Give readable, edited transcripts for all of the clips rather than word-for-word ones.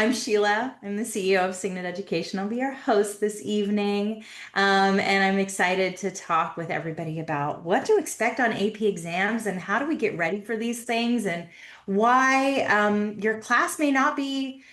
I'm Sheila. I'm the CEO of Signet Education. I'll be your host this evening. And I'm excited to talk with everybody about what to expect on AP exams and how do we get ready for these things and why your class may not be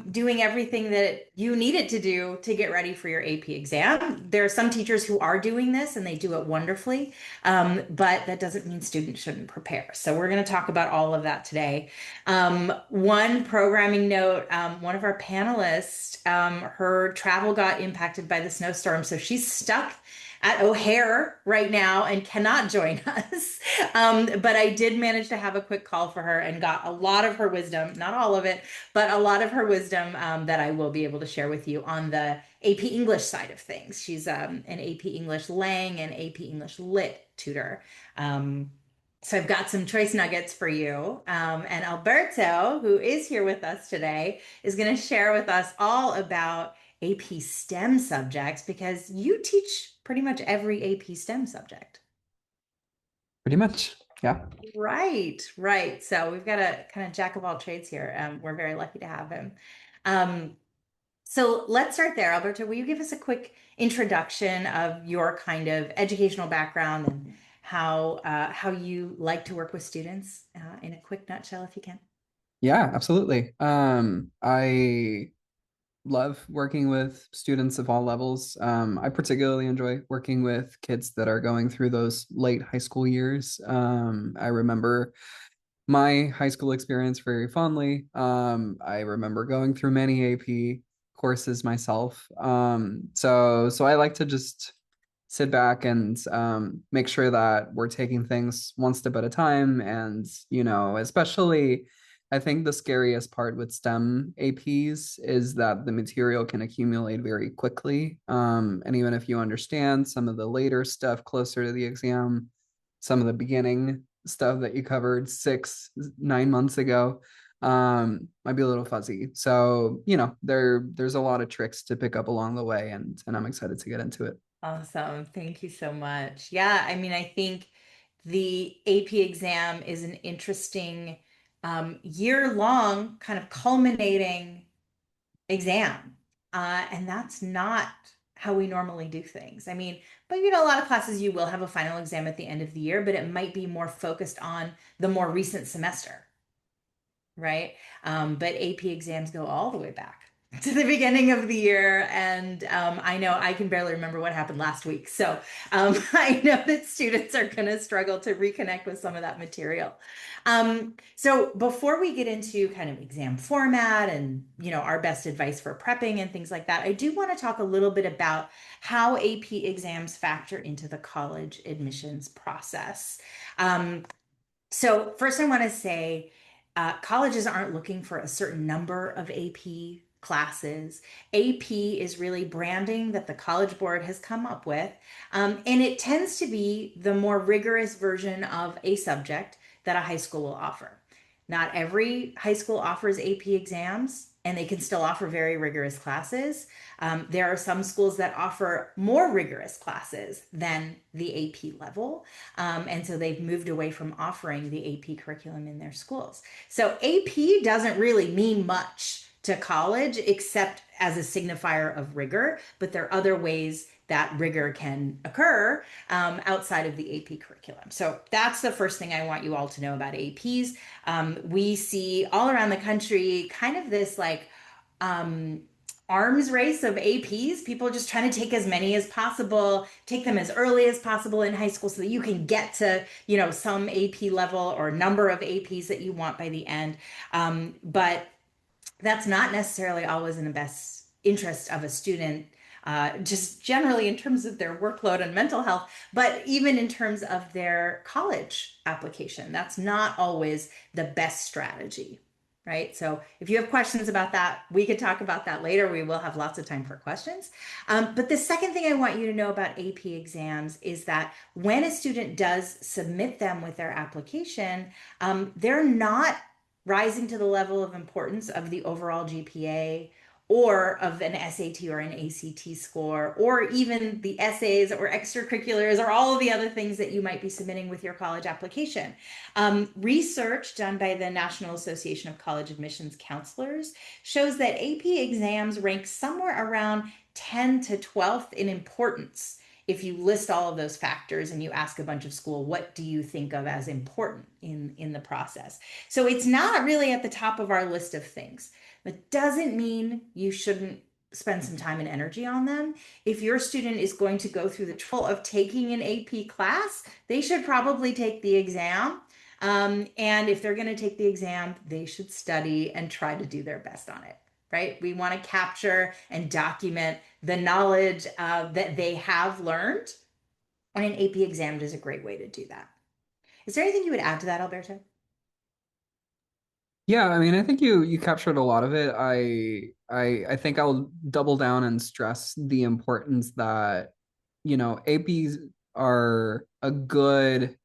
doing everything that you need it to do to get ready for your AP exam. There are some teachers who are doing this and they do it wonderfully, but that doesn't mean students shouldn't prepare. So we're going to talk about all of that today. One programming note, one of our panelists, her travel got impacted by the snowstorm, so she's stuck at O'Hare right now and cannot join us. But I did manage to have a quick call for her and got a lot of her wisdom, not all of it, but a lot of her wisdom that I will be able to share with you on the AP English side of things. She's an AP English Lang and AP English Lit tutor. So I've got some choice nuggets for you. And Alberto, who is here with us today, is going to share with us all about AP STEM subjects because you teach pretty much every AP STEM subject. Pretty much. Yeah. Right, right. So we've got a kind of jack of all trades here. We're very lucky to have him. Um, so let's start there. Alberto, will you give us a quick introduction of your kind of educational background and how you like to work with students in a quick nutshell, if you can? Yeah, absolutely. I love working with students of all levels. I particularly enjoy working with kids that are going through those late high school years. I remember my high school experience very fondly. I remember going through many AP courses myself. So I like to just sit back and make sure that we're taking things one step at a time. And, especially, I think the scariest part with STEM APs is that the material can accumulate very quickly. And even if you understand some of the later stuff closer to the exam, some of the beginning stuff that you covered 6, 9 months ago, might be a little fuzzy. So, there's a lot of tricks to pick up along the way, and I'm excited to get into it. Awesome. Thank you so much. Yeah, I mean, I think the AP exam is an interesting year-long kind of culminating exam. And that's not how we normally do things. I mean, but a lot of classes you will have a final exam at the end of the year, but it might be more focused on the more recent semester, right? But AP exams go all the way back to the beginning of the year. And I know I can barely remember what happened last week. So I know that students are going to struggle to reconnect with some of that material. So before we get into kind of exam format and, our best advice for prepping and things like that, I do want to talk a little bit about how AP exams factor into the college admissions process. So first, I want to say colleges aren't looking for a certain number of AP classes. AP is really branding that the College Board has come up with, and it tends to be the more rigorous version of a subject that a high school will offer. Not every high school offers AP exams, and they can still offer very rigorous classes. There are some schools that offer more rigorous classes than the AP level. And so they've moved away from offering the AP curriculum in their schools. So AP doesn't really mean much to college except as a signifier of rigor, but there are other ways that rigor can occur outside of the AP curriculum. So that's the first thing I want you all to know about APs. We see all around the country kind of this like um, arms race of APs, people just trying to take as many as possible, take them as early as possible in high school so that you can get to, some AP level or number of APs that you want by the end. But that's not necessarily always in the best interest of a student, just generally in terms of their workload and mental health, but even in terms of their college application. That's not always the best strategy, right? So if you have questions about that, we could talk about that later. We will have lots of time for questions. But the second thing I want you to know about AP exams is that when a student does submit them with their application, they're not rising to the level of importance of the overall GPA or of an SAT or an ACT score, or even the essays or extracurriculars or all of the other things that you might be submitting with your college application. Research done by the National Association of College Admissions Counselors shows that AP exams rank somewhere around 10 to 12th in importance. If you list all of those factors and you ask a bunch of school, what do you think of as important in the process? So it's not really at the top of our list of things. That doesn't mean you shouldn't spend some time and energy on them. If your student is going to go through the trouble of taking an AP class, they should probably take the exam. And if they're going to take the exam, they should study and try to do their best on it, right? We want to capture and document the knowledge that they have learned. And an AP exam is a great way to do that. Is there anything you would add to that, Alberto? Yeah, I mean, I think you captured a lot of it. I think I'll double down and stress the importance that, APs are a good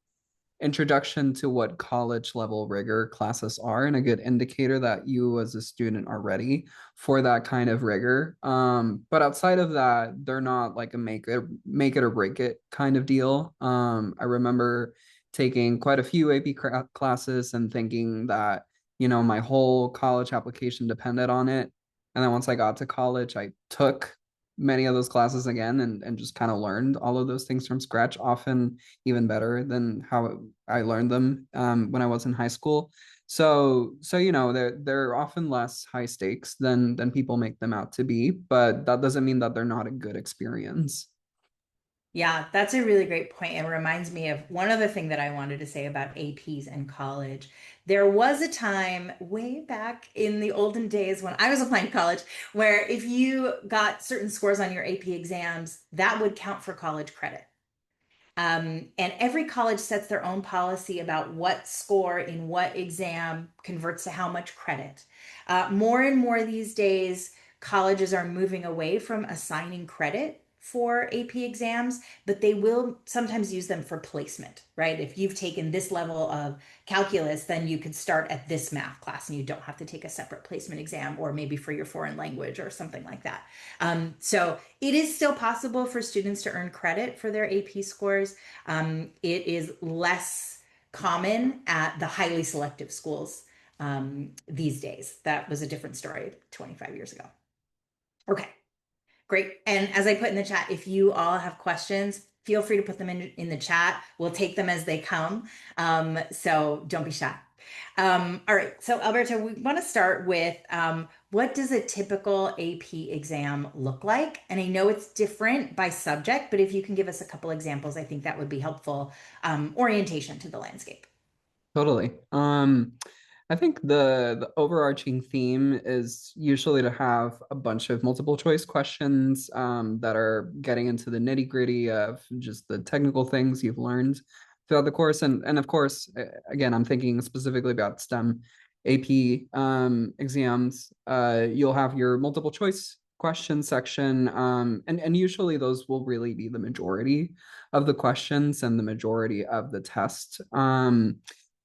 introduction to what college level rigor classes are and a good indicator that you as a student are ready for that kind of rigor. But outside of that, they're not like a make it or break it kind of deal. I remember taking quite a few AP classes and thinking that, my whole college application depended on it. And then once I got to college, I took many of those classes again and just kind of learned all of those things from scratch, often even better than how I learned them when I was in high school. So they're often less high stakes than people make them out to be, but that doesn't mean that they're not a good experience. Yeah, that's a really great point. It reminds me of one other thing that I wanted to say about APs and college. There was a time way back in the olden days when I was applying to college where if you got certain scores on your AP exams, that would count for college credit. And every college sets their own policy about what score in what exam converts to how much credit. More and more these days, colleges are moving away from assigning credit for AP exams, but they will sometimes use them for placement, right? If you've taken this level of calculus, then you could start at this math class and you don't have to take a separate placement exam, or maybe for your foreign language or something like that. So it is still possible for students to earn credit for their AP scores. It is less common at the highly selective schools these days. That was a different story 25 years ago. Okay, great. And as I put in the chat, if you all have questions, feel free to put them in the chat. We'll take them as they come. So don't be shy. All right. So, Alberto, we want to start with what does a typical AP exam look like? And I know it's different by subject, but if you can give us a couple examples, I think that would be helpful orientation to the landscape. Totally. I think the overarching theme is usually to have a bunch of multiple choice questions that are getting into the nitty gritty of just the technical things you've learned throughout the course. And of course, again, I'm thinking specifically about STEM AP exams. You'll have your multiple choice question section, and usually those will really be the majority of the questions and the majority of the test.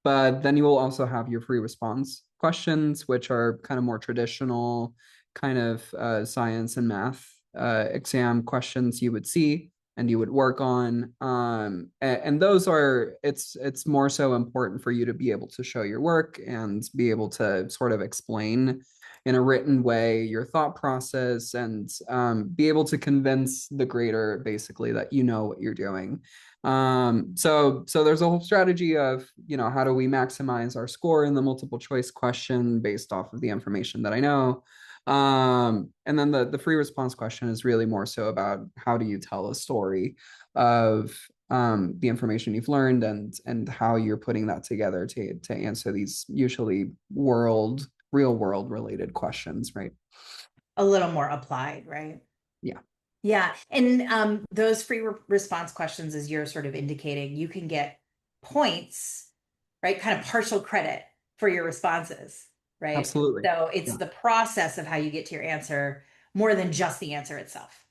But then you will also have your free response questions, which are kind of more traditional, kind of science and math exam questions you would see and you would work on. And those are it's more so important for you to be able to show your work and be able to sort of explain in a written way your thought process and be able to convince the grader basically that you know what you're doing. So there's a whole strategy of, how do we maximize our score in the multiple choice question based off of the information that I know. And then the free response question is really more so about how do you tell a story of the information you've learned and how you're putting that together to answer these usually real world related questions, right? A little more applied, right? Yeah, Yeah, and those free response questions, as you're sort of indicating, you can get points, right? Kind of partial credit for your responses, right? absolutely. So it's Yeah. the process of how you get to your answer more than just the answer itself.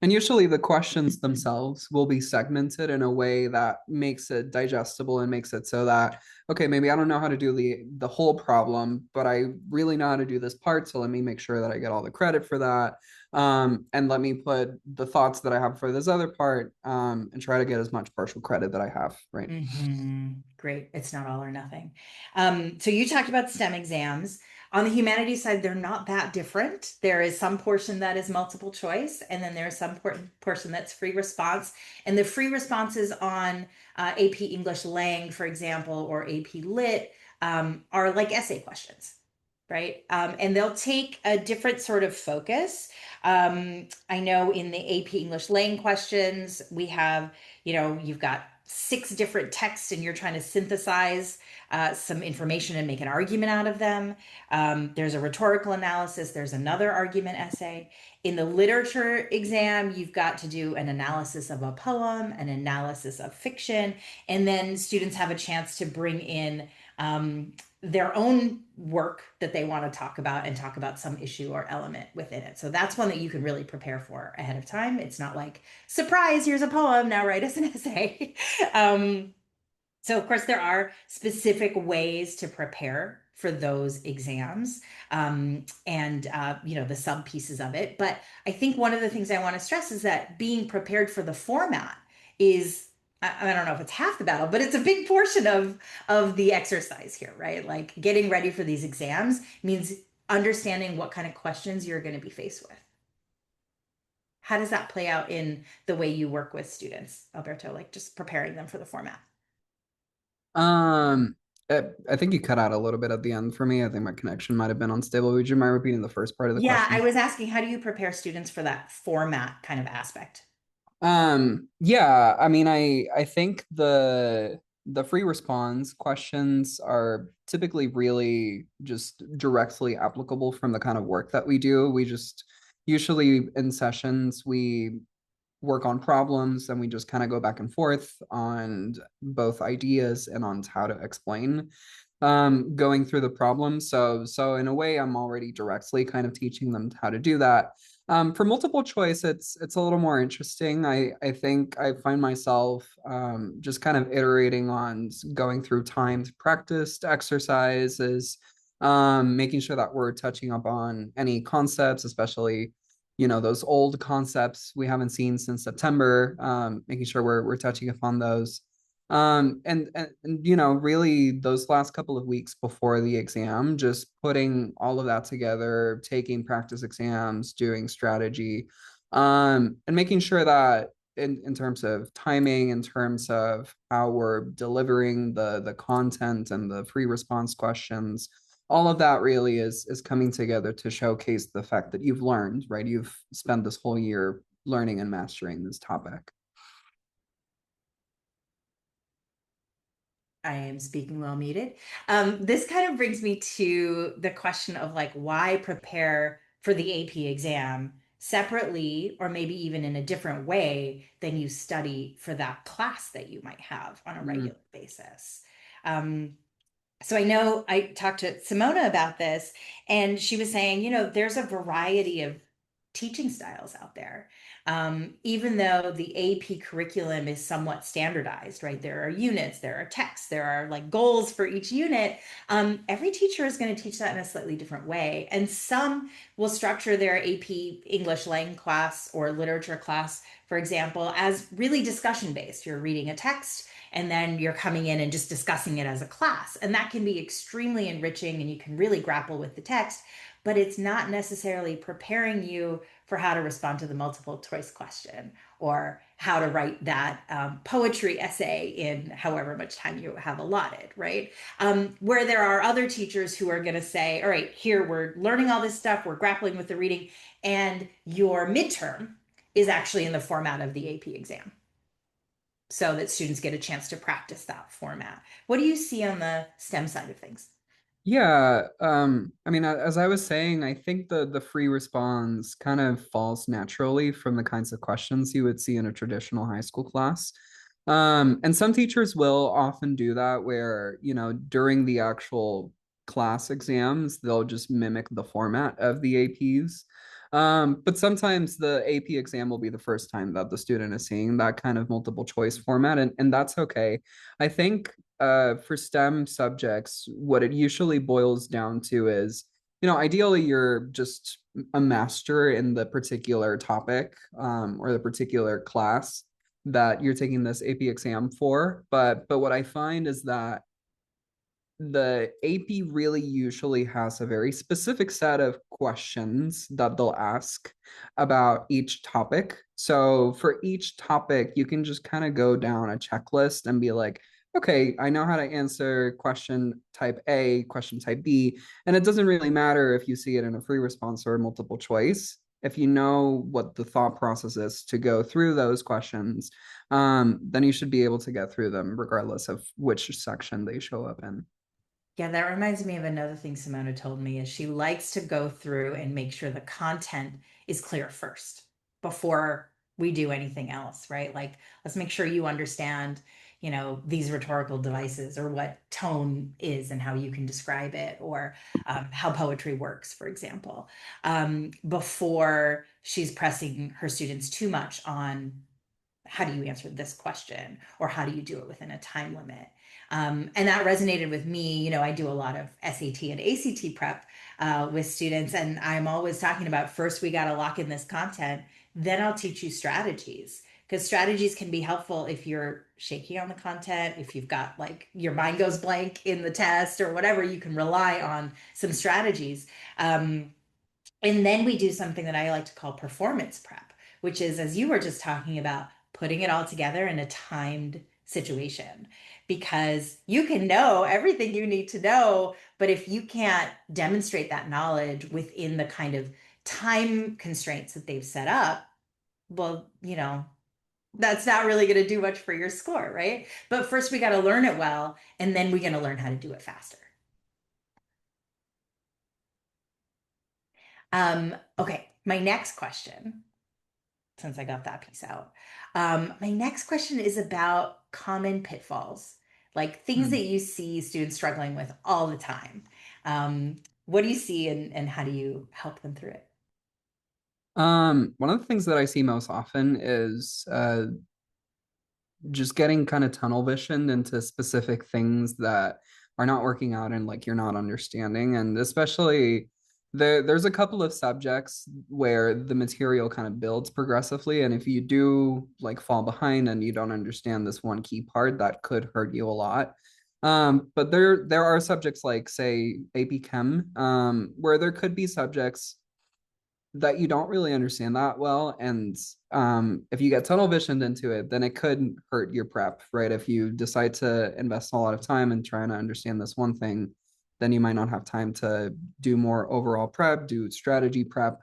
And usually the questions themselves will be segmented in a way that makes it digestible and makes it so that, okay, maybe I don't know how to do the whole problem, but I really know how to do this part. So let me make sure that I get all the credit for that. And let me put the thoughts that I have for this other part, and try to get as much partial credit that I have, right? Great. It's not all or nothing. So you talked about STEM exams. On the humanities side, they're not that different. There is some portion that is multiple choice, and then there's some portion that's free response. And the free responses on AP English Lang, for example, or AP Lit are like essay questions, right? And they'll take a different sort of focus. I know in the AP English Lang questions, we have, you've got six different texts and you're trying to synthesize some information and make an argument out of them. There's a rhetorical analysis, there's another argument essay. In the literature exam, you've got to do an analysis of a poem, an analysis of fiction, and then students have a chance to bring in their own work that they want to talk about and talk about some issue or element within it. So that's one that you can really prepare for ahead of time. It's not like, surprise, here's a poem, now write us an essay. um, so, of course, there are specific ways to prepare for those exams, and the sub pieces of it. But I think one of the things I want to stress is that being prepared for the format is, I don't know if it's half the battle, but it's a big portion of the exercise here, right? Like getting ready for these exams means understanding what kind of questions you're going to be faced with. How does that play out in the way you work with students, Alberto? Like just preparing them for the format? Um, I think you cut out a little bit at the end for me. I think my connection might have been unstable. Would you mind repeating the first part of the Yeah, I question? was asking, how do you prepare students for that format kind of aspect? Yeah, I mean, I think the free response questions are typically really just directly applicable from the kind of work that we do. We just usually in sessions we work on problems and we just kind of go back and forth on both ideas and on how to explain going through the problem. So in a way I'm already directly kind of teaching them how to do that. For multiple choice, it's a little more interesting. I think I find myself just kind of iterating on going through timed practiced exercises, making sure that we're touching up on any concepts, especially those old concepts we haven't seen since September, making sure we're touching upon those. And really those last couple of weeks before the exam, just putting all of that together, taking practice exams, doing strategy, and making sure that in terms of timing, in terms of how we're delivering the content and the free response questions, all of that really is coming together to showcase the fact that you've learned, right? You've spent this whole year learning and mastering this topic. I am speaking while muted. This kind of brings me to the question of like, why prepare for the AP exam separately or maybe even in a different way than you study for that class that you might have on a Mm. regular basis? Um, So I know I talked to Simona about this, and she was saying, there's a variety of teaching styles out there. Even though the AP curriculum is somewhat standardized, right? There are units, there are texts, there are like goals for each unit. Every teacher is going to teach that in a slightly different way. And some will structure their AP English Lang class or literature class, for example, as really discussion based. You're reading a text and then you're coming in and just discussing it as a class. And that can be extremely enriching and you can really grapple with the text, but it's not necessarily preparing you for how to respond to the multiple choice question or how to write that poetry essay in however much time you have allotted, right? Where there are other teachers who are going to say, all right, here we're learning all this stuff, we're grappling with the reading, and your midterm is actually in the format of the AP exam so that students get a chance to practice that format. What do you see on the STEM side of things? Yeah, I mean, as I was saying, I think the free response kind of falls naturally from the kinds of questions you would see in a traditional high school class. And some teachers will often do that where, during the actual class exams, they'll just mimic the format of the APs. But sometimes the AP exam will be the first time that the student is seeing that kind of multiple choice format, and that's okay. I think for STEM subjects, what it usually boils down to is, ideally you're just a master in the particular topic or the particular class that you're taking this AP exam for. But what I find is that the AP really usually has a very specific set of questions that they'll ask about each topic. So for each topic, you can just kind of go down a checklist and be like, okay, I know how to answer question type A, question type B. And it doesn't really matter if you see it in a free response or a multiple choice. If you know what the thought process is to go through those questions, then you should be able to get through them regardless of which section they show up in. Yeah, that reminds me of another thing Simona told me is she likes to go through and make sure the content is clear first before we do anything else, right? Like, let's make sure you understand, these rhetorical devices or what tone is and how you can describe it, or how poetry works, for example, before she's pressing her students too much on how do you answer this question or how do you do it within a time limit. And that resonated with me. I do a lot of SAT and ACT prep with students, and I'm always talking about first we got to lock in this content, then I'll teach you strategies, because strategies can be helpful if you're shaky on the content, if you've got like your mind goes blank in the test or whatever, you can rely on some strategies. And then we do something that I like to call performance prep, which is, as you were just talking about, putting it all together in a timed situation. Because you can know everything you need to know, but if you can't demonstrate that knowledge within the kind of time constraints that they've set up, well, that's not really going to do much for your score, right? But first, we got to learn it well, and then we're going to learn how to do it faster. Okay, my next question, since I got that piece out. My next question is about common pitfalls, like things Hmm. that you see students struggling with all the time. What do you see, and how do you help them through it? One of the things that I see most often is just getting kind of tunnel vision into specific things that are not working out and like you're not understanding. And especially there's a couple of subjects where the material kind of builds progressively. And if you do like fall behind and you don't understand this one key part, that could hurt you a lot. But there are subjects like say AP Chem, where there could be subjects that you don't really understand that well. And if you get tunnel visioned into it, then it could hurt your prep, right? If you decide to invest a lot of time in trying to understand this one thing, then you might not have time to do more overall prep, do strategy prep.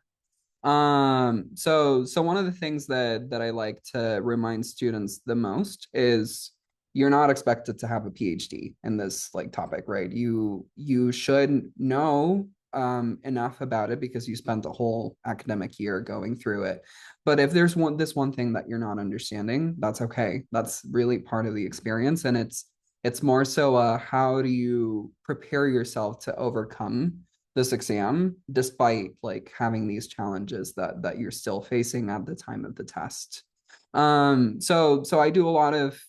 So one of the things that I like to remind students the most is you're not expected to have a PhD in this like topic, right? You should know enough about it because you spent a whole academic year going through it. But if there's this one thing that you're not understanding, that's okay. That's really part of the experience, and it's more so how do you prepare yourself to overcome this exam despite like having these challenges that you're still facing at the time of the test. So I do a lot of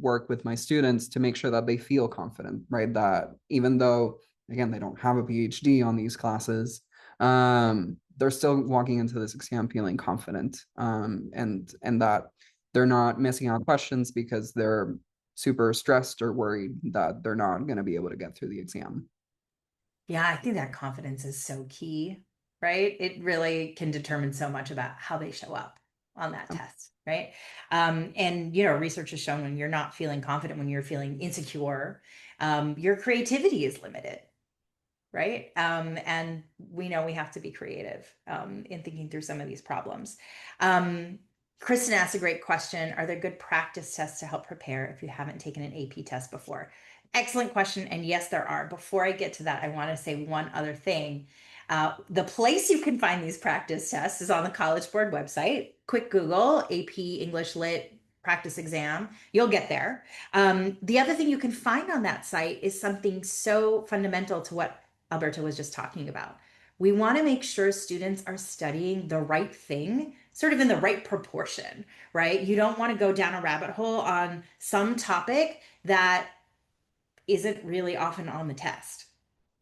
work with my students to make sure that they feel confident, right? That even though again they don't have a PhD on these classes, they're still walking into this exam feeling confident, and that they're not missing out questions because they're super stressed or worried that they're not going to be able to get through the exam. Yeah, I think that confidence is so key, right? It really can determine so much about how they show up on that test, right? And research has shown when you're not feeling confident, when you're feeling insecure, your creativity is limited, right? And we know we have to be creative in thinking through some of these problems. Um, Kristen asked a great question. Are there good practice tests to help prepare if you haven't taken an AP test before? Excellent question. And yes, there are. Before I get to that, I want to say one other thing. The place you can find these practice tests is on the College Board website. Quick Google AP English Lit practice exam. You'll get there. The other thing you can find on that site is something so fundamental to what Alberto was just talking about, We want to make sure students are studying the right thing, sort of in the right proportion, right? You don't want to go down a rabbit hole on some topic that isn't really often on the test,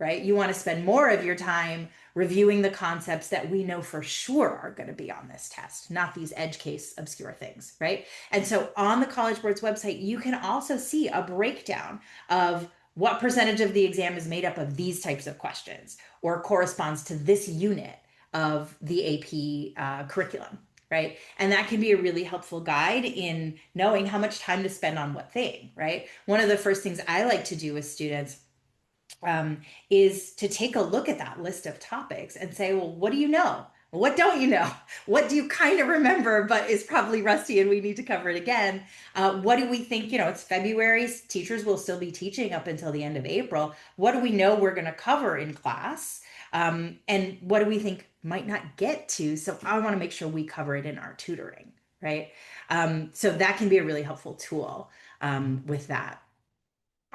right? You want to spend more of your time reviewing the concepts that we know for sure are going to be on this test, not these edge case obscure things, right? And so on the College Board's website, you can also see a breakdown of what percentage of the exam is made up of these types of questions or corresponds to this unit of the AP curriculum, right? And that can be a really helpful guide in knowing how much time to spend on what thing, right? One of the first things I like to do with students is to take a look at that list of topics and say, well, what do you know? What don't you know? What do you kind of remember, but is probably rusty and we need to cover it again? What do we think? It's February. Teachers will still be teaching up until the end of April. What do we know we're going to cover in class? And what do we think might not get to? So I want to make sure we cover it in our tutoring, right? So that can be a really helpful tool with that.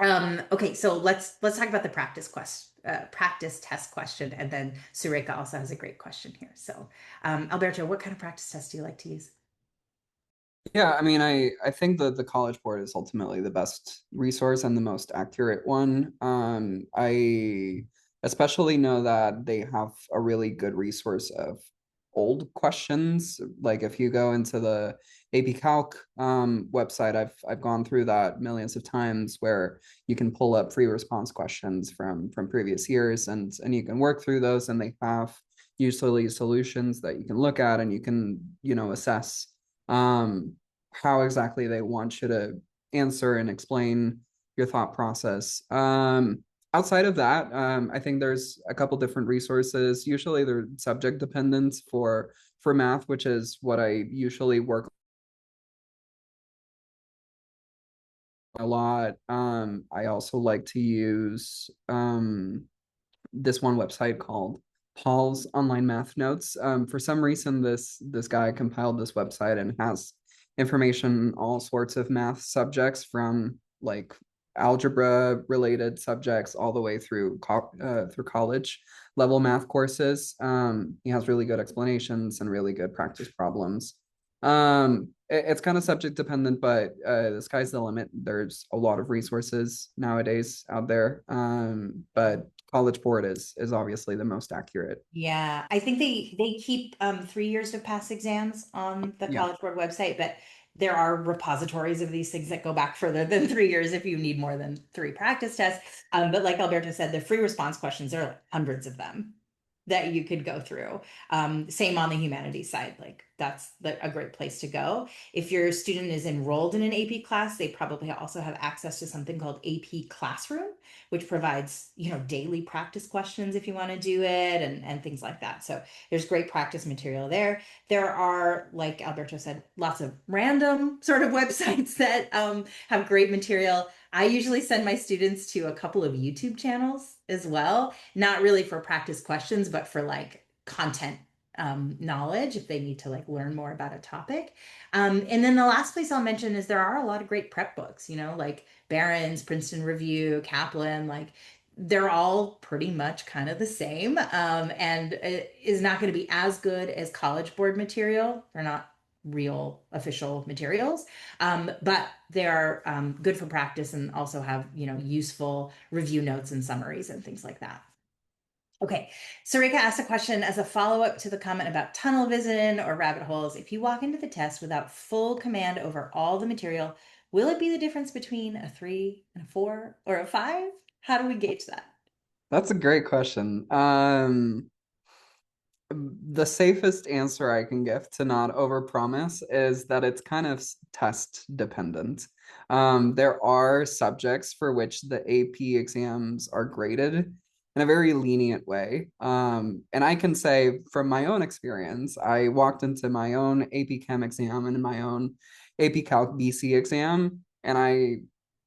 Okay, so let's talk about the practice test question, and then Sureka also has a great question here. So, Alberto, what kind of practice test do you like to use? Yeah, I mean, I think that the College Board is ultimately the best resource and the most accurate one. I especially know that they have a really good resource of old questions. Like if you go into the AP Calc website, I've gone through that millions of times where you can pull up free response questions from previous years and you can work through those and they have usually solutions that you can look at and you can, assess um, how exactly they want you to answer and explain your thought process. Outside of that, I think there's a couple different resources. Usually they're subject dependent for math, which is what I usually work a lot. I also like to use this one website called Paul's Online Math Notes. For some reason, this guy compiled this website and has information on all sorts of math subjects from like algebra related subjects all the way through college level math courses. He has really good explanations and really good practice problems. It's kind of subject dependent, but the sky's the limit. There's a lot of resources nowadays out there. But College Board is obviously the most accurate. Yeah, I think they keep 3 years of past exams on the Yeah. College Board website, but there are repositories of these things that go back further than 3 years if you need more than three practice tests. But like Alberto said, the free response questions, there are like hundreds of them that you could go through. Same on the humanities side, like that's a great place to go. If your student is enrolled in an AP class, they probably also have access to something called AP Classroom, which provides, daily practice questions if you want to do it and things like that. So there's great practice material there. There are, like Alberto said, lots of random sort of websites that have great material. I usually send my students to a couple of YouTube channels as well, not really for practice questions, but for like content knowledge if they need to like learn more about a topic. And then the last place I'll mention is there are a lot of great prep books, like Barron's, Princeton Review, Kaplan, like they're all pretty much kind of the same, and it is not going to be as good as College Board material. They're not real official materials, but they are good for practice and also have, useful review notes and summaries and things like that. Okay, Sarika asked a question as a follow-up to the comment about tunnel vision or rabbit holes. If you walk into the test without full command over all the material, will it be the difference between a 3 and a 4 or a 5? How do we gauge that? That's a great question. The safest answer I can give to not overpromise is that it's kind of test dependent. There are subjects for which the AP exams are graded in a very lenient way. And I can say from my own experience, I walked into my own AP Chem exam and my own AP Calc BC exam, and I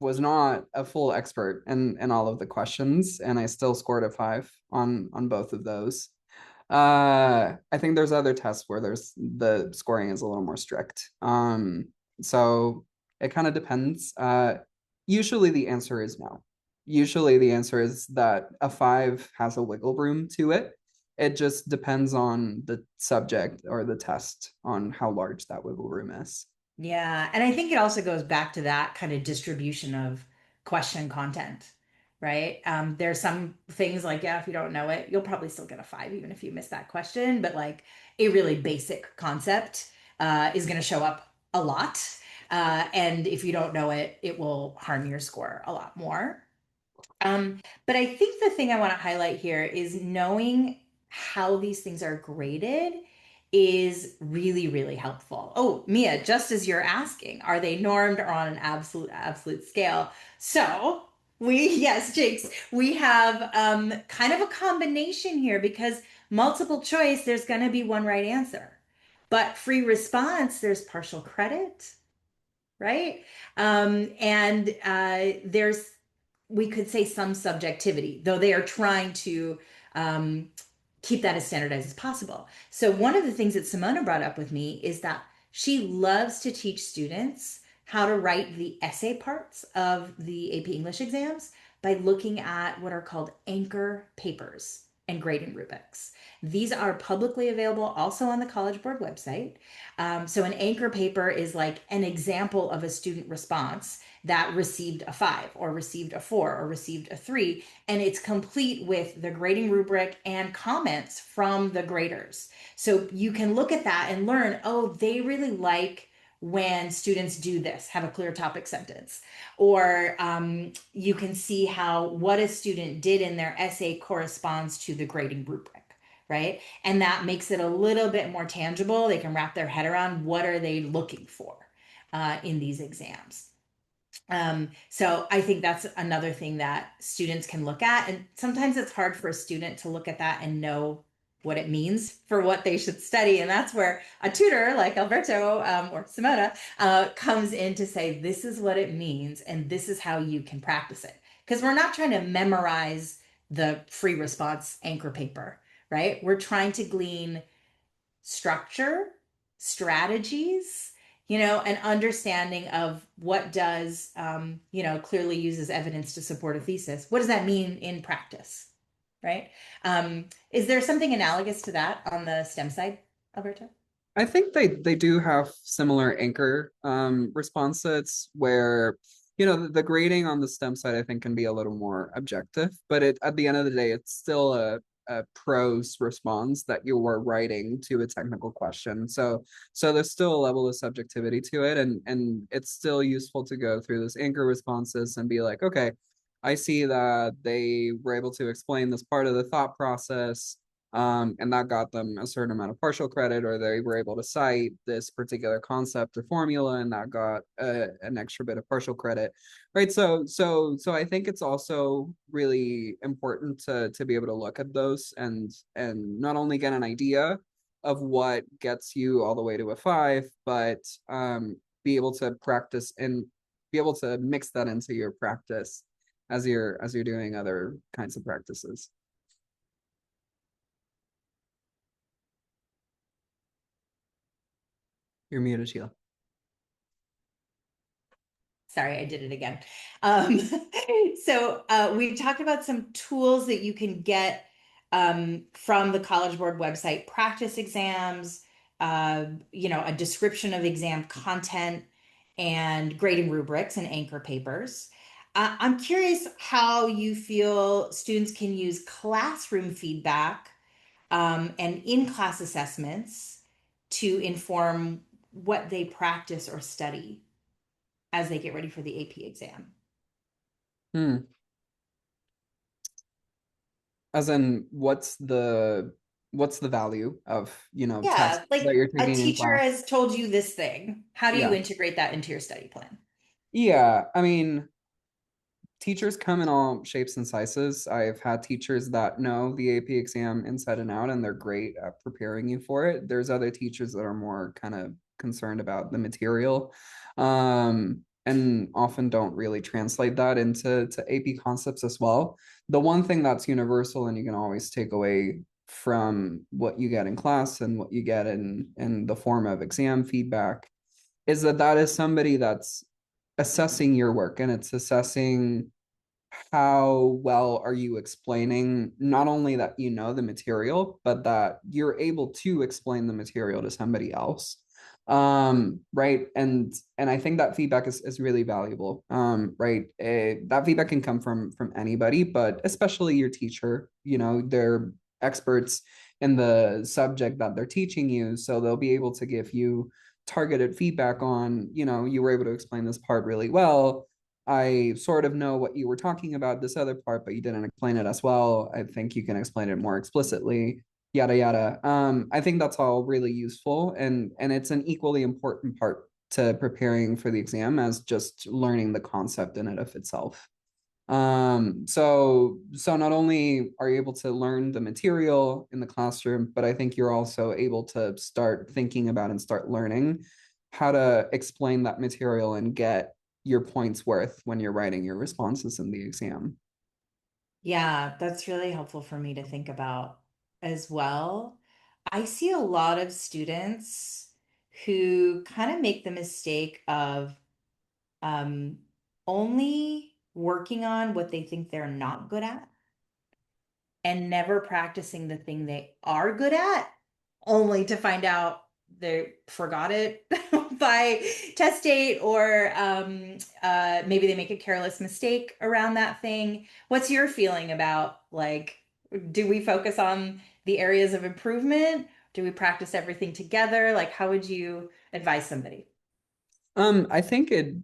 was not a full expert in all of the questions, and I still scored a 5 on both of those. I think there's other tests where there's the scoring is a little more strict. So it kind of depends. Usually the answer is no. Usually the answer is that a 5 has a wiggle room to it. It just depends on the subject or the test on how large that wiggle room is. Yeah, and I think it also goes back to that kind of distribution of question content, right? There's some things like, yeah, if you don't know it, you'll probably still get a five, even if you miss that question. But like a really basic concept is going to show up a lot. And if you don't know it, it will harm your score a lot more. But I think the thing I want to highlight here is knowing how these things are graded is really, really helpful. Oh, Mia, just as you're asking, are they normed or on an absolute scale? So yes, Jakes, we have kind of a combination here because multiple choice, there's going to be one right answer. But free response, there's partial credit, right? And there's, we could say some subjectivity, though they are trying to um, keep that as standardized as possible. So, one of the things that Simona brought up with me is that she loves to teach students how to write the essay parts of the AP English exams by looking at what are called anchor papers and grading rubrics. These are publicly available also on the College Board website. So an anchor paper is like an example of a student response that received a five or received a four or received a three, and it's complete with the grading rubric and comments from the graders. So you can look at that and learn, oh, they really like when students do this, have a clear topic sentence. Or you can see how what a student did in their essay corresponds to the grading rubric, right? And that makes it a little bit more tangible. They can wrap their head around what are they looking for in these exams. So I think that's another thing that students can look at. And sometimes it's hard for a student to look at that and know what it means for what they should study. And that's where a tutor like Alberto or Simona comes in to say, this is what it means, and this is how you can practice it. Because we're not trying to memorize the free response anchor paper, right? We're trying to glean structure, strategies, an understanding of what does, clearly uses evidence to support a thesis. What does that mean in practice, right? Is there something analogous to that on the STEM side, Alberto? I think they do have similar anchor response sets where the grading on the STEM side I think can be a little more objective, but at the end of the day it's still a prose response that you were writing to a technical question. So there's still a level of subjectivity to it, and it's still useful to go through those anchor responses and be like, okay, I see that they were able to explain this part of the thought process, and that got them a certain amount of partial credit, or they were able to cite this particular concept or formula, and that got an extra bit of partial credit, right? So I think it's also really important to be able to look at those and not only get an idea of what gets you all the way to a five, but be able to practice and be able to mix that into your practice as you're doing other kinds of practices. You're muted, Sheila. Sorry, I did it again. Um, so we talked about some tools that you can get from the College Board website, practice exams, a description of exam content, and grading rubrics and anchor papers. I'm curious how you feel students can use classroom feedback and in-class assessments to inform what they practice or study as they get ready for the AP exam. Hmm. As in, what's the value of tests Yeah, that like you're a taking in teacher class? has told you this thing. How do you Yeah. integrate that into your study plan? Yeah. I mean, teachers come in all shapes and sizes. I've had teachers that know the AP exam inside and out, and they're great at preparing you for it. There's other teachers that are more kind of concerned about the material, and often don't really translate that into AP concepts as well. The one thing that's universal and you can always take away from what you get in class and what you get in the form of exam feedback is that is somebody that's assessing your work, and it's assessing how well are you explaining not only that you know the material, but that you're able to explain the material to somebody else. Right. And I think that feedback is really valuable. Right. That feedback can come from anybody, but especially your teacher. You know, they're experts in the subject that they're teaching you, so they'll be able to give you targeted feedback on, you know, you were able to explain this part really well. I sort of know what you were talking about this other part, but you didn't explain it as well. I think you can explain it more explicitly, yada yada. I think that's all really useful, and it's an equally important part to preparing for the exam as just learning the concept in it of itself. So not only are you able to learn the material in the classroom, but I think you're also able to start thinking about and start learning how to explain that material and get your points worth when you're writing your responses in the exam. Yeah, that's really helpful for me to think about as well. I see a lot of students who kind of make the mistake of um, only working on what they think they're not good at and never practicing the thing they are good at, only to find out they forgot it by test date, or maybe they make a careless mistake around that thing. What's your feeling about, like, do we focus on the areas of improvement? Do we practice everything together? Like, how would you advise somebody? I think it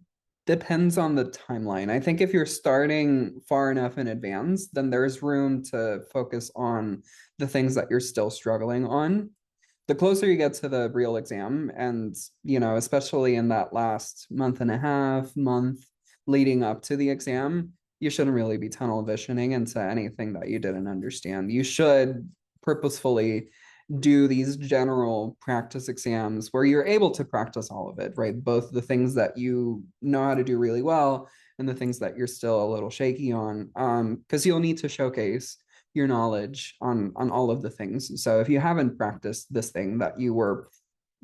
depends on the timeline. I think if you're starting far enough in advance, then there's room to focus on the things that you're still struggling on. The closer you get to the real exam, and you know, especially in that last month and a half, month leading up to the exam, you shouldn't really be tunnel visioning into anything that you didn't understand. You should purposefully do these general practice exams where you're able to practice all of it, right? Both the things that you know how to do really well and the things that you're still a little shaky on, because you'll need to showcase your knowledge on all of the things. So if you haven't practiced this thing that you were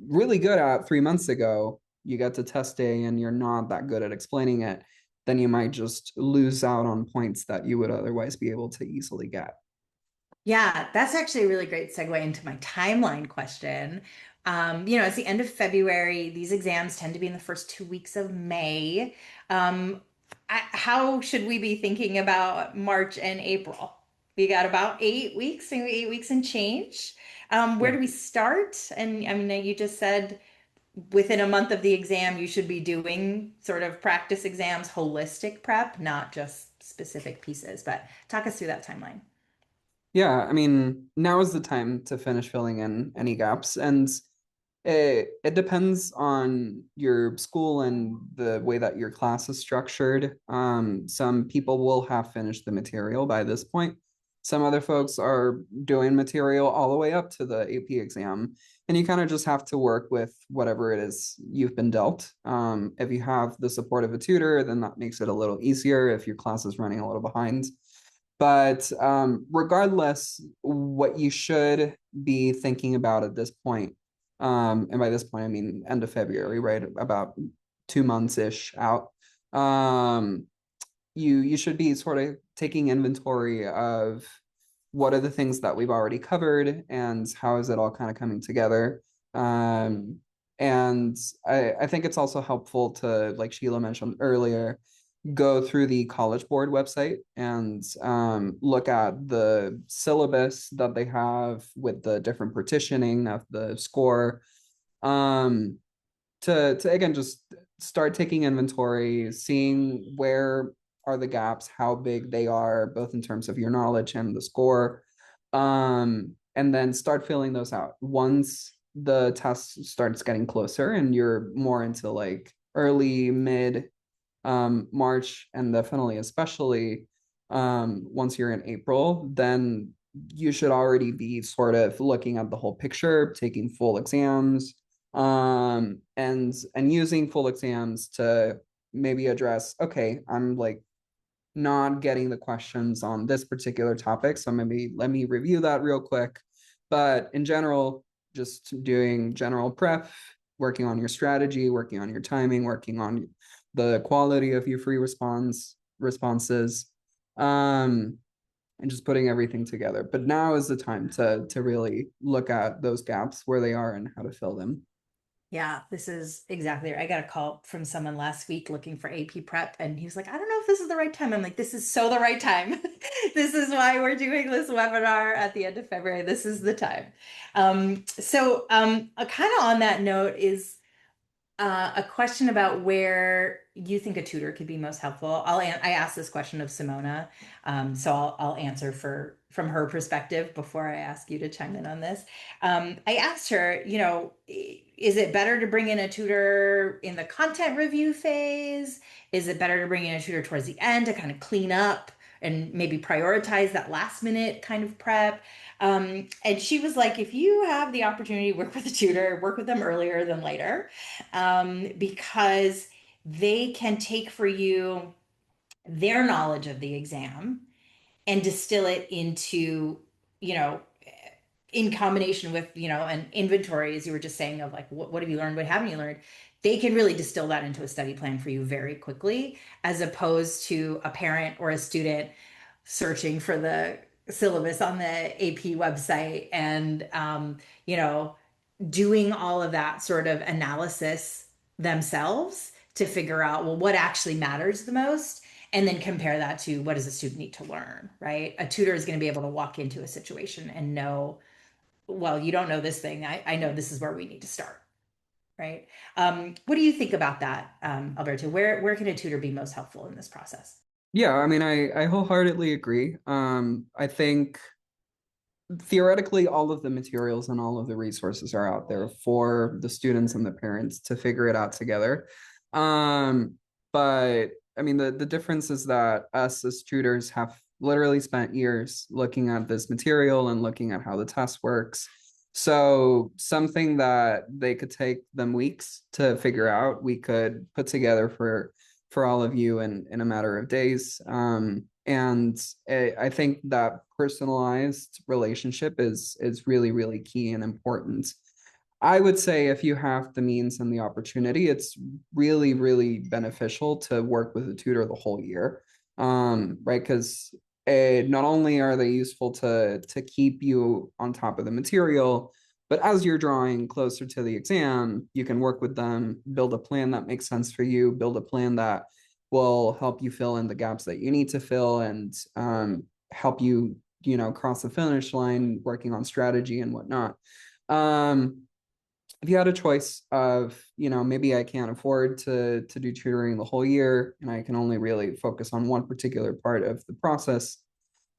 really good at 3 months ago, you get to test day and you're not that good at explaining it, then you might just lose out on points that you would otherwise be able to easily get. Yeah, that's actually a really great segue into my timeline question. It's the end of February. These exams tend to be in the first 2 weeks of May. How should we be thinking about March and April? We got about 8 weeks, maybe 8 weeks and change. Where Yeah. do we start? And I mean, you just said within a month of the exam, you should be doing sort of practice exams, holistic prep, not just specific pieces. But talk us through that timeline. Yeah, I mean, now is the time to finish filling in any gaps. And it depends on your school and the way that your class is structured. Some people will have finished the material by this point. Some other folks are doing material all the way up to the AP exam. And you kind of just have to work with whatever it is you've been dealt. If you have the support of a tutor, then that makes it a little easier if your class is running a little behind. But regardless, what you should be thinking about at this point, and by this point, I mean end of February, right? About 2 months ish out. Um, you should be sort of taking inventory of what are the things that we've already covered and how is it all kind of coming together. Um, and I think it's also helpful to, like Sheila mentioned earlier, go through the College Board website and look at the syllabus that they have with the different partitioning of the score. Um, to again just start taking inventory, seeing where are the gaps, how big they are, both in terms of your knowledge and the score, and then start filling those out. Once the test starts getting closer and you're more into like early mid March, and definitely especially once you're in April, then you should already be sort of looking at the whole picture, taking full exams, and using full exams to maybe address, okay, I'm like not getting the questions on this particular topic, so maybe let me review that real quick. But in general, just doing general prep, working on your strategy, working on your timing, working on the quality of your free responses, um, and just putting everything together. But now is the time to really look at those gaps, where they are and how to fill them. Yeah, this is exactly right. I got a call from someone last week looking for AP prep, and he was like, I don't know if this is the right time. I'm like, this is so the right time. This is why we're doing this webinar at the end of February. This is the time. Kind of on that note is a question about where you think a tutor could be most helpful. I asked this question of Simona, so I'll answer from her perspective before I ask you to chime in on this. I asked her, is it better to bring in a tutor in the content review phase? Is it better to bring in a tutor towards the end to kind of clean up and maybe prioritize that last minute kind of prep? And she was like, if you have the opportunity to work with a tutor, work with them earlier than later, because they can take for you their knowledge of the exam and distill it into, you know, in combination with, an inventory, as you were just saying, of like, what have you learned? What haven't you learned? They can really distill that into a study plan for you very quickly, as opposed to a parent or a student searching for the syllabus on the AP website and, doing all of that sort of analysis themselves to figure out, well, what actually matters the most, and then compare that to what does a student need to learn, right? A tutor is going to be able to walk into a situation and know, well, you don't know this thing. I know this is where we need to start, right? What do you think about that, Alberto? Where can a tutor be most helpful in this process? Yeah, I mean, I wholeheartedly agree. I think theoretically all of the materials and all of the resources are out there for the students and the parents to figure it out together. um but I mean, the difference is that us as tutors have literally spent years looking at this material and looking at how the test works. So something that they could take them weeks to figure out, we could put together for all of you in a matter of days. And I think that personalized relationship is really, really key and important. I would say if you have the means and the opportunity, it's really, really beneficial to work with a tutor the whole year. Right? Because not only are they useful to keep you on top of the material, but as you're drawing closer to the exam, you can work with them, build a plan that makes sense for you, build a plan that will help you fill in the gaps that you need to fill, and help you, cross the finish line, working on strategy and whatnot. Um, if you had a choice of, maybe I can't afford to do tutoring the whole year and I can only really focus on one particular part of the process,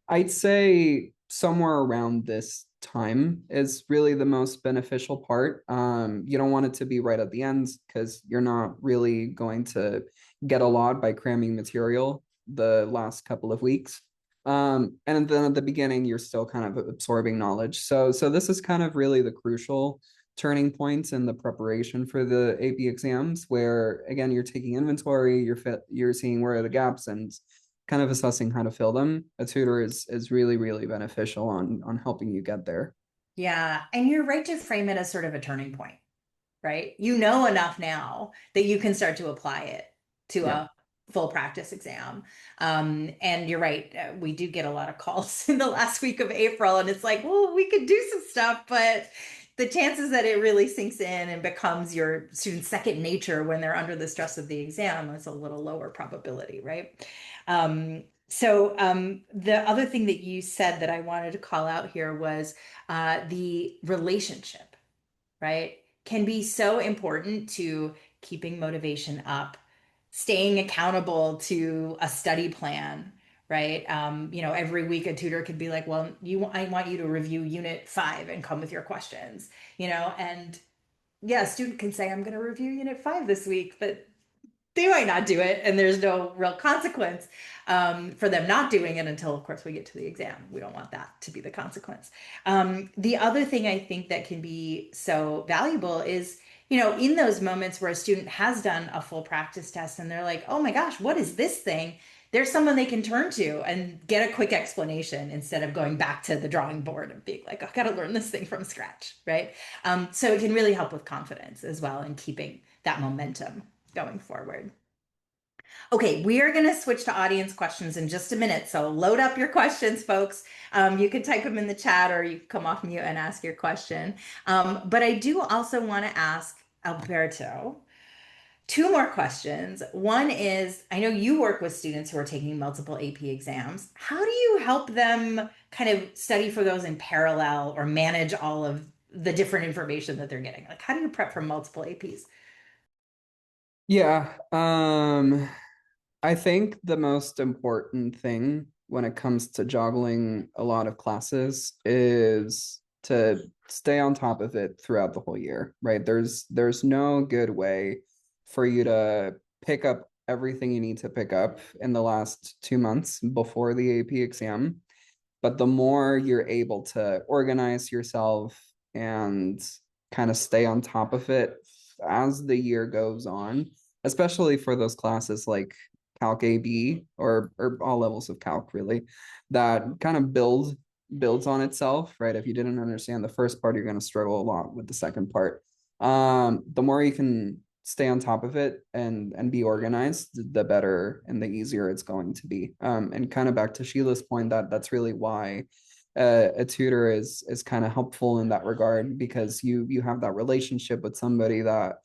I'd say somewhere around this time is really the most beneficial part. You don't want it to be right at the end because you're not really going to get a lot by cramming material the last couple of weeks. And then at the beginning, you're still kind of absorbing knowledge. So this is kind of really the crucial turning points in the preparation for the AP exams, where again, you're taking inventory, you're seeing where are the gaps and kind of assessing how to fill them. A tutor is really, really beneficial on helping you get there. Yeah, and you're right to frame it as sort of a turning point, right? You know enough now that you can start to apply it to Yeah. a full practice exam. And you're right, we do get a lot of calls in the last week of April, and it's like, well, we could do some stuff, but the chances that it really sinks in and becomes your student's second nature when they're under the stress of the exam is a little lower probability, right? The other thing that you said that I wanted to call out here was the relationship, right, can be so important to keeping motivation up, staying accountable to a study plan, right? Every week a tutor could be like, well, I want you to review unit 5 and come with your questions, and yeah, a student can say, I'm going to review unit 5 this week, but they might not do it, and there's no real consequence for them not doing it until, of course, we get to the exam. We don't want that to be the consequence. The other thing I think that can be so valuable is, in those moments where a student has done a full practice test and they're like, oh my gosh, what is this thing? There's someone they can turn to and get a quick explanation instead of going back to the drawing board and being like, I got to learn this thing from scratch, right? So it can really help with confidence as well and keeping that momentum going forward. Okay, we are going to switch to audience questions in just a minute. So load up your questions, folks. You can type them in the chat or you can come off mute and ask your question. But I do also want to ask Alberto two more questions. One is, I know you work with students who are taking multiple AP exams. How do you help them kind of study for those in parallel or manage all of the different information that they're getting? Like, how do you prep for multiple APs? Yeah, I think the most important thing when it comes to juggling a lot of classes is to stay on top of it throughout the whole year, right? There's no good way for you to pick up everything you need to pick up in the last 2 months before the AP exam. But the more you're able to organize yourself and kind of stay on top of it as the year goes on, especially for those classes like Calc AB or all levels of Calc really, that kind of builds on itself, right? If you didn't understand the first part, you're going to struggle a lot with the second part. The more you can stay on top of it and be organized, the better and the easier it's going to be. And kind of back to Sheila's point, that's really why a tutor is kind of helpful in that regard, because you have that relationship with somebody that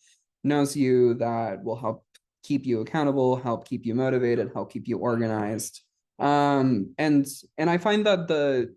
knows you, that will help keep you accountable, help keep you motivated, help keep you organized. And I find that the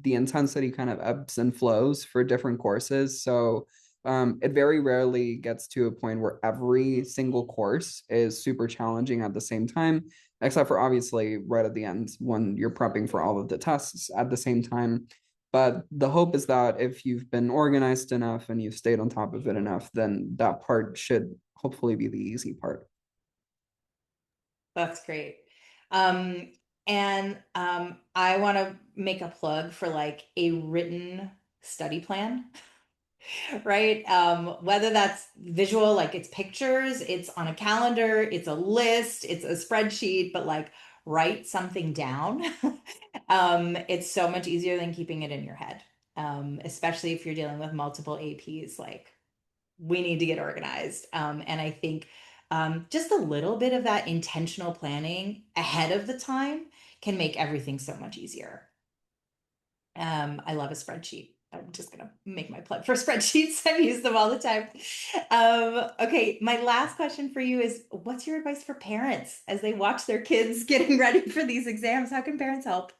intensity kind of ebbs and flows for different courses. So it very rarely gets to a point where every single course is super challenging at the same time, except for obviously right at the end when you're prepping for all of the tests at the same time. But the hope is that if you've been organized enough and you've stayed on top of it enough, then that part should hopefully be the easy part. That's great. Um, and I want to make a plug for like a written study plan, right? Whether that's visual, like it's pictures, it's on a calendar, it's a list, it's a spreadsheet, but like write something down. It's so much easier than keeping it in your head, especially if you're dealing with multiple APs. Like we need to get organized. And I think just a little bit of that intentional planning ahead of the time can make everything so much easier. I love a spreadsheet. I'm just gonna make my plug for spreadsheets. I use them all the time. Okay, my last question for you is, what's your advice for parents as they watch their kids getting ready for these exams? How can parents help?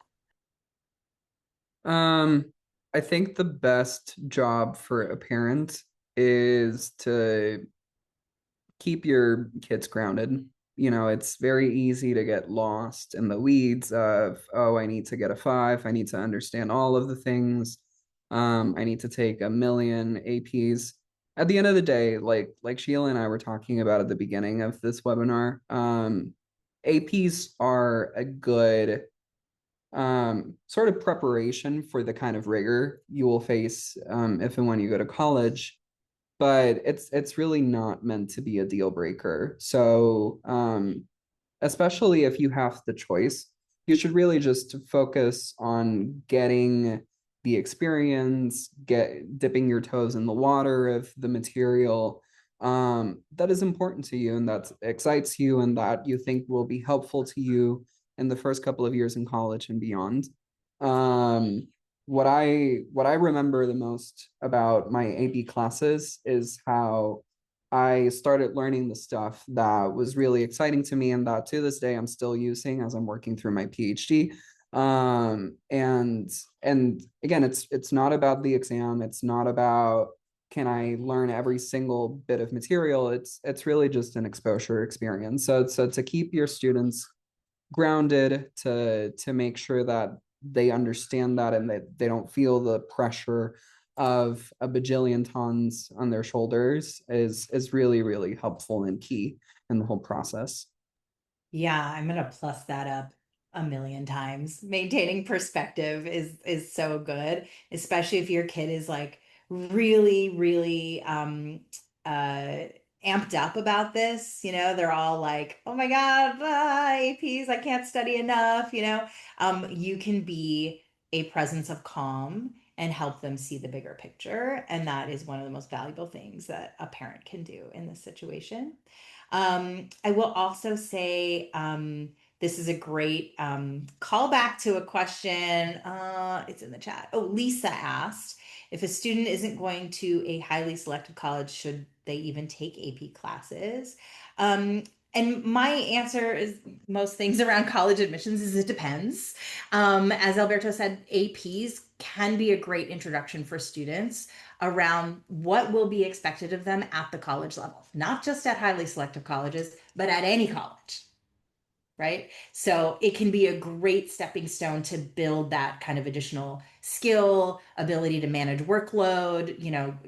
Um, I think the best job for a parent is to keep your kids grounded. You know, it's very easy to get lost in the weeds of, oh, I need to get a five. I need to understand all of the things. I need to take a million APs. At the end of the day, like Sheila and I were talking about at the beginning of this webinar, APs are a good sort of preparation for the kind of rigor you will face if and when you go to college, but it's really not meant to be a deal breaker. So especially if you have the choice, you should really just focus on getting the experience, get dipping your toes in the water of the material that is important to you and that excites you and that you think will be helpful to you in the first couple of years in college and beyond. Um, what I remember the most about my AP classes is how I started learning the stuff that was really exciting to me and that to this day I'm still using as I'm working through my PhD. And again, it's not about the exam. It's not about can I learn every single bit of material. It's really just an exposure experience. So to keep your students grounded, to make sure that they understand that and that they don't feel the pressure of a bajillion tons on their shoulders is really really helpful and key in the whole process. Yeah, I'm gonna plus that up a million times. Maintaining perspective is so good, especially if your kid is like really, really amped up about this. You know, they're all like, "Oh my God, APs, I can't study enough," you know. You can be a presence of calm and help them see the bigger picture. And that is one of the most valuable things that a parent can do in this situation. I will also say this is a great callback to a question. It's in the chat. Oh, Lisa asked if a student isn't going to a highly selective college, should they even take AP classes? Um, and my answer is most things around college admissions is it depends. As Alberto said, APs can be a great introduction for students around what will be expected of them at the college level, not just at highly selective colleges, but at any college, right? So it can be a great stepping stone to build that kind of additional skill, ability to manage workload,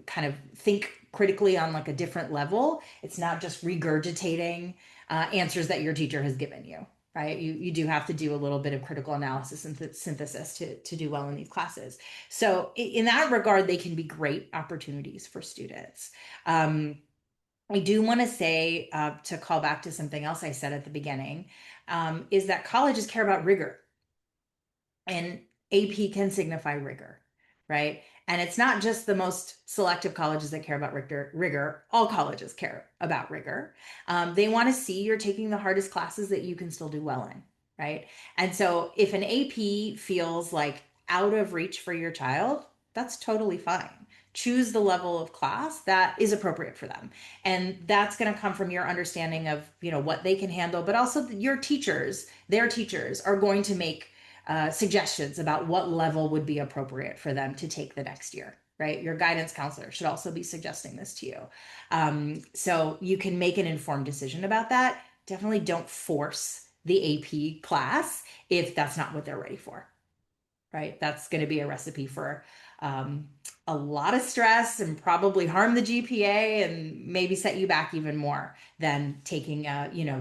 kind of think critically on like a different level. It's not just regurgitating answers that your teacher has given you, right? You do have to do a little bit of critical analysis and synthesis to do well in these classes. So in that regard, they can be great opportunities for students. I do want to say, to call back to something else I said at the beginning, is that colleges care about rigor, and AP can signify rigor, right? And it's not just the most selective colleges that care about rigor. All colleges care about rigor. They want to see you're taking the hardest classes that you can still do well in, right? And so if an AP feels like out of reach for your child, that's totally fine. Choose the level of class that is appropriate for them. And that's going to come from your understanding of, what they can handle, but also your teachers, their teachers are going to make suggestions about what level would be appropriate for them to take the next year, right? Your guidance counselor should also be suggesting this to you. So you can make an informed decision about that. Definitely don't force the AP class if that's not what they're ready for, right? That's going to be a recipe for um, a lot of stress and probably harm the GPA and maybe set you back even more than taking,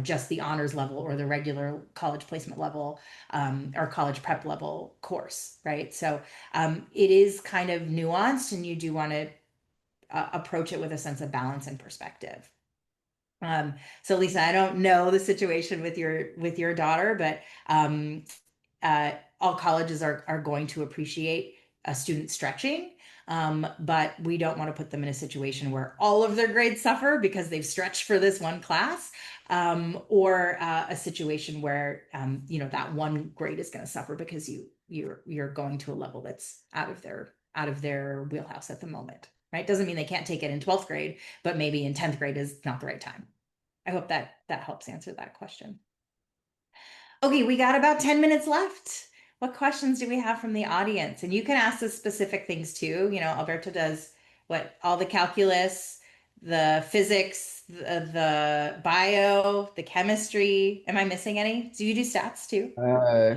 just the honors level or the regular college placement level or college prep level course, right? So it is kind of nuanced, and you do want to approach it with a sense of balance and perspective. So Lisa, I don't know the situation with your daughter, but all colleges are going to appreciate a student stretching. But we don't want to put them in a situation where all of their grades suffer because they've stretched for this one class, or a situation where that one grade is going to suffer because you're going to a level that's out of their wheelhouse at the moment. Right? Doesn't mean they can't take it in 12th grade, but maybe in 10th grade is not the right time. I hope that helps answer that question. Okay, we got about 10 minutes left. What questions do we have from the audience? And you can ask us specific things too. Alberto does all the calculus, the physics, the bio, the chemistry. Am I missing any? Do you do stats too? Uh,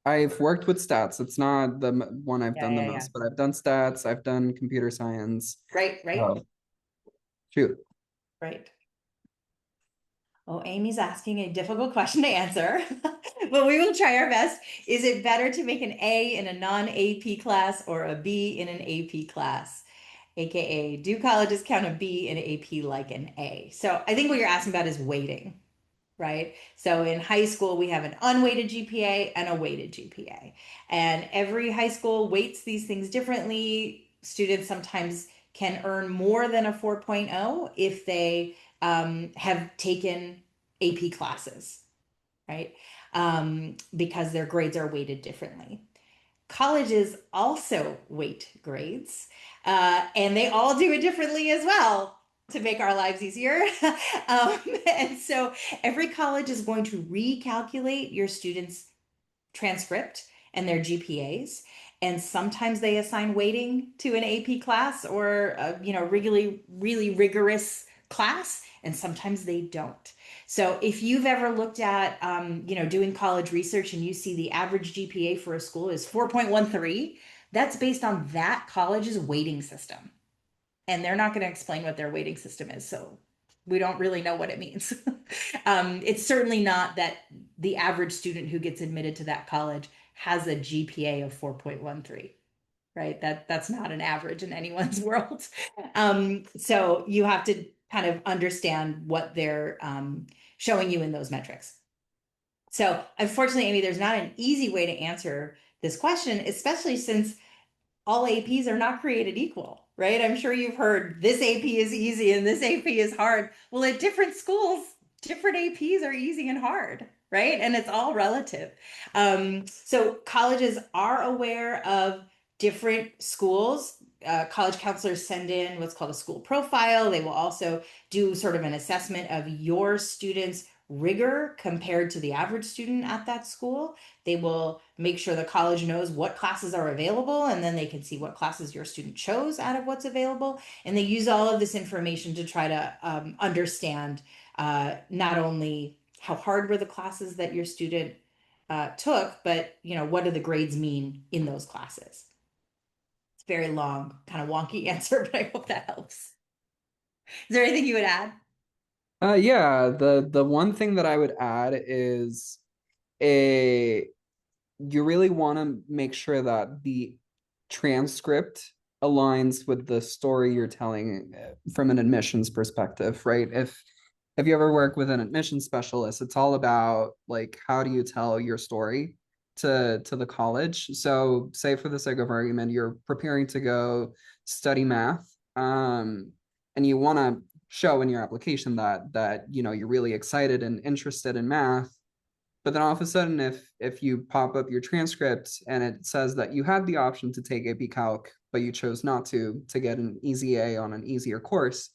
I've worked with stats. It's not the one I've Yeah, done the yeah, yeah. most, but I've done stats. I've done computer science. Right, right, Oh, shoot. right. Oh, Amy's asking a difficult question to answer, but we will try our best. Is it better to make an A in a non-AP class or a B in an AP class? AKA, do colleges count a B in AP like an A? So I think what you're asking about is weighting, right? So in high school, we have an unweighted GPA and a weighted GPA. And every high school weights these things differently. Students sometimes can earn more than a 4.0 if they have taken AP classes, right? Because their grades are weighted differently. Colleges also weight grades, and they all do it differently as well to make our lives easier. And so every college is going to recalculate your students' transcript and their GPAs. And sometimes they assign weighting to an AP class or really, really rigorous class, and sometimes they don't. So if you've ever looked at doing college research and you see the average GPA for a school is 4.13, that's based on that college's weighting system. And they're not going to explain what their weighting system is. So we don't really know what it means. It's certainly not that the average student who gets admitted to that college has a GPA of 4.13, right? That's not an average in anyone's world. So you have to kind of understand what they're showing you in those metrics. So unfortunately, Amy, there's not an easy way to answer this question, especially since all APs are not created equal. right? I'm sure you've heard this AP is easy and this AP is hard. Well, at different schools, different APs are easy and hard, right? And it's all relative. So colleges are aware of different schools. College counselors send in what's called a school profile. They will also do sort of an assessment of your students' rigor compared to the average student at that school. They will make sure the college knows what classes are available, and then they can see what classes your student chose out of what's available. And they use all of this information to try to understand not only how hard were the classes that your student took, but what do the grades mean in those classes? It's a very long, kind of wonky answer, but I hope that helps. Is there anything you would add? Yeah, the one thing that I would add is a you really want to make sure that the transcript aligns with the story you're telling from an admissions perspective, right? If you ever work with an admissions specialist, it's all about like how do you tell your story to the college. So say for the sake of argument, you're preparing to go study math, and you want to show in your application that you're really excited and interested in math, but then all of a sudden, if you pop up your transcript and it says that you had the option to take AP Calc, but you chose not to get an easy A on an easier course,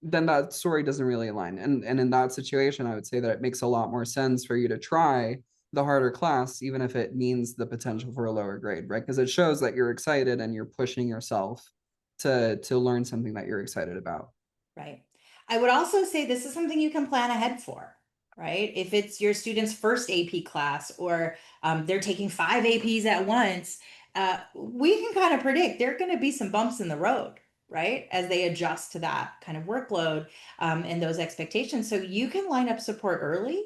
then that story doesn't really align. And in that situation, I would say that it makes a lot more sense for you to try the harder class, even if it means the potential for a lower grade, right? Because it shows that you're excited and you're pushing yourself to learn something that you're excited about. Right. I would also say this is something you can plan ahead for, right? If it's your student's first AP class or they're taking five APs at once, we can kind of predict there are going to be some bumps in the road, right? As they adjust to that kind of workload and those expectations. So you can line up support early.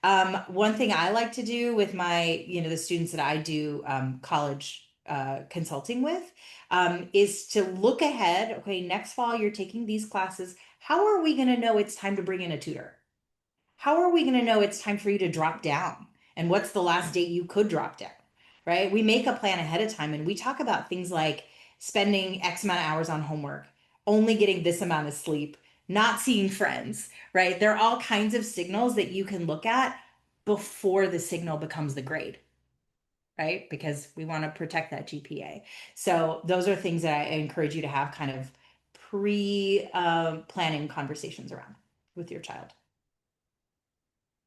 One thing I like to do with the students that I do college consulting with is to look ahead. Okay, next fall you're taking these classes. How are we going to know it's time to bring in a tutor? How are we going to know it's time for you to drop down? And what's the last date you could drop down? Right? We make a plan ahead of time and we talk about things like spending X amount of hours on homework, only getting this amount of sleep, not seeing friends, right? There are all kinds of signals that you can look at before the signal becomes the grade, right? Because we want to protect that GPA. So those are things that I encourage you to have kind of pre planning conversations around with your child.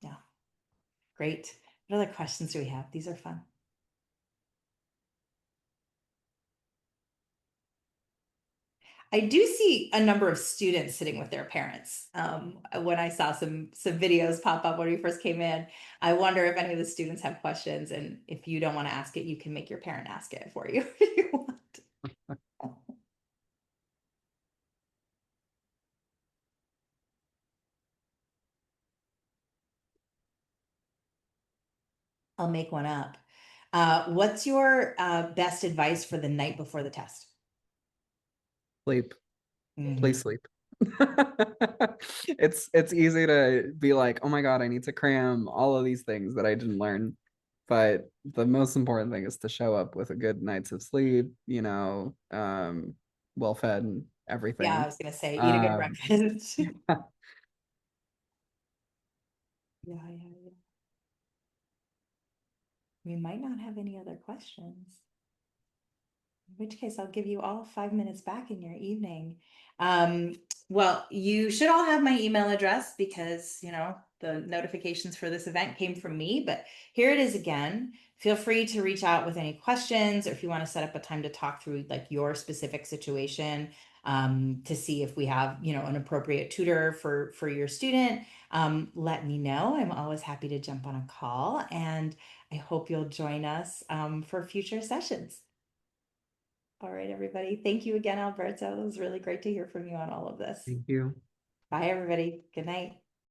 Yeah, great. What other questions do we have? These are fun. I do see a number of students sitting with their parents. When I saw some videos pop up when we first came in, I wonder if any of the students have questions, and if you don't want to ask it, you can make your parent ask it for you if you want. I'll make one up. What's your best advice for the night before the test? Sleep. Please Mhm. sleep. It's easy to be like, oh my God, I need to cram all of these things that I didn't learn. But the most important thing is to show up with a good night's of sleep, well fed and Yeah, I everything. was gonna say, eat a good Um, breakfast. Yeah, yeah, yeah. We might not have any other questions. In which case, I'll give you all 5 minutes back in your evening. Um, well, you should all have my email address because, the notifications for this event came from me, but here it is again. Feel free to reach out with any questions or if you want to set up a time to talk through like your specific situation to see if we have, an appropriate tutor for your student. Let me know. I'm always happy to jump on a call, and I hope you'll join us for future sessions. All right, everybody. Thank you again, Alberto. It was really great to hear from you on all of this. thank you. Bye, everybody. Good night.